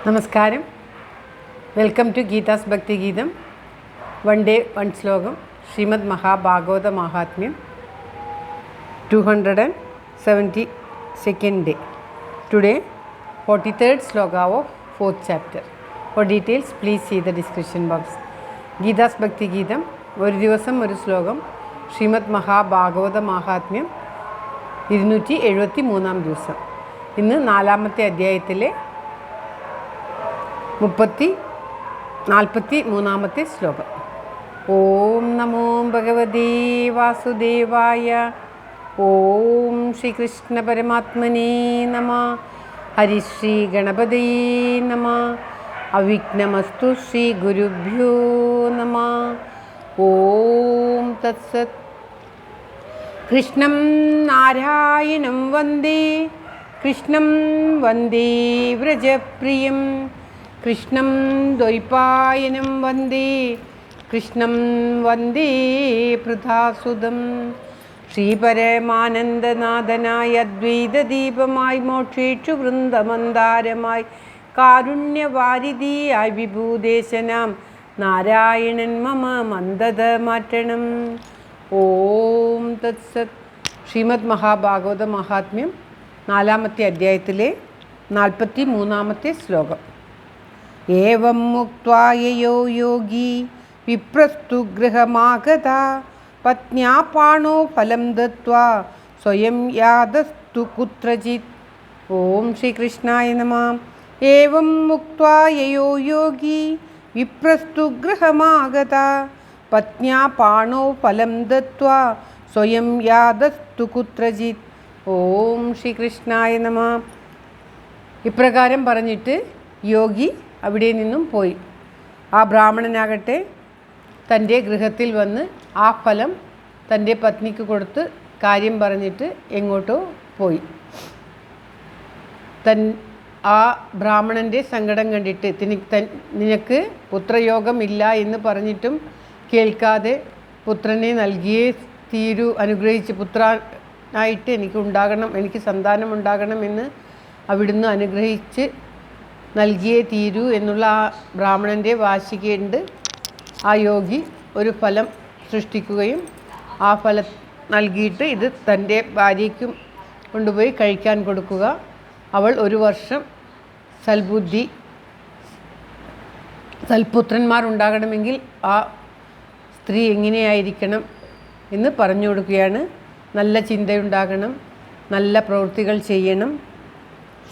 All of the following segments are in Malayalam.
നമസ്കാരം. വെൽക്കം ടു ഗീതാസ് ഭക്തി ഗീതം. വൺ ഡേ വൺ ശ്ലോകം. ശ്രീമദ് മഹാഭാഗവത മഹാത്മ്യം 272nd day. Today 43rd sloka of 4th chapter. For details please see the description box. Geetha's ഭക്തി ഗീതം ഒരു ദിവസം ഒരു ശ്ലോകം. ശ്രീമദ് മഹാഭാഗവത മഹാത്മ്യം 273 ദിവസം. ഇന്ന് 4ാമത്തെ അധ്യായത്തിലെ 43ാമത്തെ ശ്ലോകം. ഓം നമോ ഭഗവതേ വാസുദേവായ. ഓം ശ്രീകൃഷ്ണ പരമാത്മനേ നമഃ. ഹരിശ്രീ ഗണപതയേ നമഃ. അവിഘ്നമസ്തു ശ്രീ ഗുരുഭ്യോ നമഃ. ഓം തത്സത്. കൃഷ്ണം നാരായണം വന്ദേ കൃഷ്ണം വന്ദേ വ്രജപ്രിയം കൃഷ്ണം ദ്വൈപായനം വന്ദേ കൃഷ്ണം വന്ദേ പൃഥാസുതം. ശ്രീപരമാനന്ദനാഥനായ അദ്വൈതദീപമായി മോക്ഷേക്ഷു വൃന്ദമന്ദാരമായി കാരുണ്യവാരിധിയായി വിഭൂദേശനാം നാരായണൻ മമ മന്ദത മാറ്റണം. ഓം തത്സത്. ശ്രീമദ് മഹാഭാഗവത മഹാത്മ്യം 4ാമത്തെ അധ്യായത്തിലെ 43ാമത്തെ ശ്ലോകം. ഏവം മുക്ത്വാ യയോ യോഗി വിപ്രസ്തു ഗൃഹമാഗത പത്ന്യാ പാണോ ഫലം ദത്വാ സ്വയം യാതസ്തു കുത്രചിത്. ഓം ശ്രീകൃഷ്ണായ നമഃ. ഏവം മുക്ത്വാ യയോ യോഗി വിപ്രസ്തു ഗൃഹമാഗത പത്ന്യാ പാണോ ഫലം ദത്വാ സ്വയം യാതസ്തു കുത്രചിത്. ഓം ശ്രീകൃഷ്ണായ നമഃ. ഇപ്രകാരം പറഞ്ഞിട്ട് യോഗി അവിടെ നിന്നും പോയി. ആ ബ്രാഹ്മണനാകട്ടെ തൻ്റെ ഗൃഹത്തിൽ വന്ന് ആ ഫലം തൻ്റെ പത്നിക്ക് കൊടുത്ത് കാര്യം പറഞ്ഞിട്ട് എങ്ങോട്ടോ പോയി. ആ ബ്രാഹ്മണൻ്റെ സങ്കടം കണ്ടിട്ട് നിനക്ക് പുത്രയോഗമില്ല എന്ന് പറഞ്ഞിട്ടും കേൾക്കാതെ പുത്രനെ നൽകിയേ തീരൂ, അനുഗ്രഹിച്ച് പുത്രനായിട്ട് എനിക്ക് സന്താനം ഉണ്ടാകണമെന്ന് അവിടുന്ന് അനുഗ്രഹിച്ച് നൽകിയേ തീരൂ എന്നുള്ള ആ ബ്രാഹ്മണൻ്റെ വാശികയുണ്ട്. ആ യോഗി ഒരു ഫലം സൃഷ്ടിക്കുകയും ആ ഫലം നൽകിയിട്ട് ഇത് തൻ്റെ ഭാര്യയ്ക്കും കൊണ്ടുപോയി കഴിക്കാൻ കൊടുക്കുക. അവൾ 1 വർഷം സൽപുത്രന്മാരുണ്ടാകണമെങ്കിൽ ആ സ്ത്രീ എങ്ങനെയായിരിക്കണം എന്ന് പറഞ്ഞു കൊടുക്കുകയാണ്. നല്ല ചിന്തയുണ്ടാകണം, നല്ല പ്രവൃത്തികൾ ചെയ്യണം,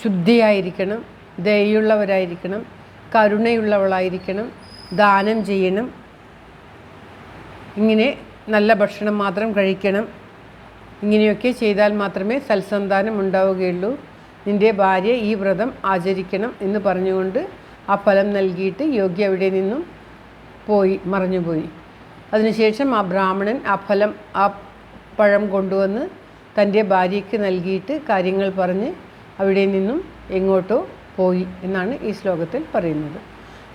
ശുദ്ധിയായിരിക്കണം, ദയുള്ളവരായിരിക്കണം, കരുണയുള്ളവളായിരിക്കണം, ദാനം ചെയ്യണം, ഇങ്ങനെ നല്ല ഭക്ഷണം മാത്രം കഴിക്കണം. ഇങ്ങനെയൊക്കെ ചെയ്താൽ മാത്രമേ സൽസന്താനം ഉണ്ടാവുകയുള്ളൂ. നിൻ്റെ ഭാര്യ ഈ വ്രതം ആചരിക്കണം എന്ന് പറഞ്ഞുകൊണ്ട് ആ ഫലം നൽകിയിട്ട് യോഗി അവിടെ നിന്നും മറഞ്ഞുപോയി. അതിനുശേഷം ആ ബ്രാഹ്മണൻ ആ പഴം കൊണ്ടുവന്ന് തൻ്റെ ഭാര്യയ്ക്ക് നൽകിയിട്ട് കാര്യങ്ങൾ പറഞ്ഞ് അവിടെ നിന്നും എങ്ങോട്ടോ പോയി എന്നാണ് ഈ ശ്ലോകത്തിൽ പറയുന്നത്.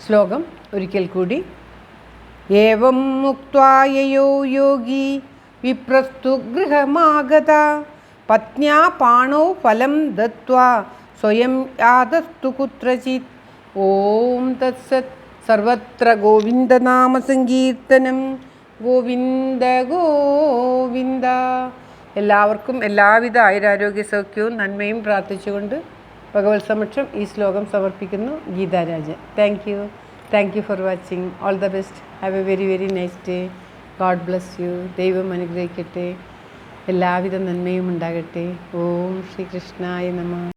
ശ്ലോകം ഒരിക്കൽ കൂടി. ഏവം മുക്ത്വാ യയോ യോഗി വിപ്രസ്തു ഗൃഹമാഗത പത്ന്യാ പാണോ ഫലം ദത്വാ സ്വയം യാതസ്തു കുത്രചിത്. ഓം തത്സത്. സർവത്ര ഗോവിന്ദനാമ സങ്കീർത്തനം. ഗോവിന്ദ ഗോവിന്ദ. എല്ലാവർക്കും എല്ലാവിധ ആയുരാരോഗ്യ സൗഖ്യവും നന്മയും പ്രാർത്ഥിച്ചുകൊണ്ട് ഭഗവത് സമക്ഷം ഈ ശ്ലോകം സമർപ്പിക്കുന്നു. Geetha Rajan. Thank you for watching. All the best. Have A very very nice day. God bless you. ദൈവം അനുഗ്രഹിക്കട്ടെ. എല്ലാവിധ നന്മയും ഉണ്ടാകട്ടെ. ഓം ശ്രീകൃഷ്ണായ നമഃ.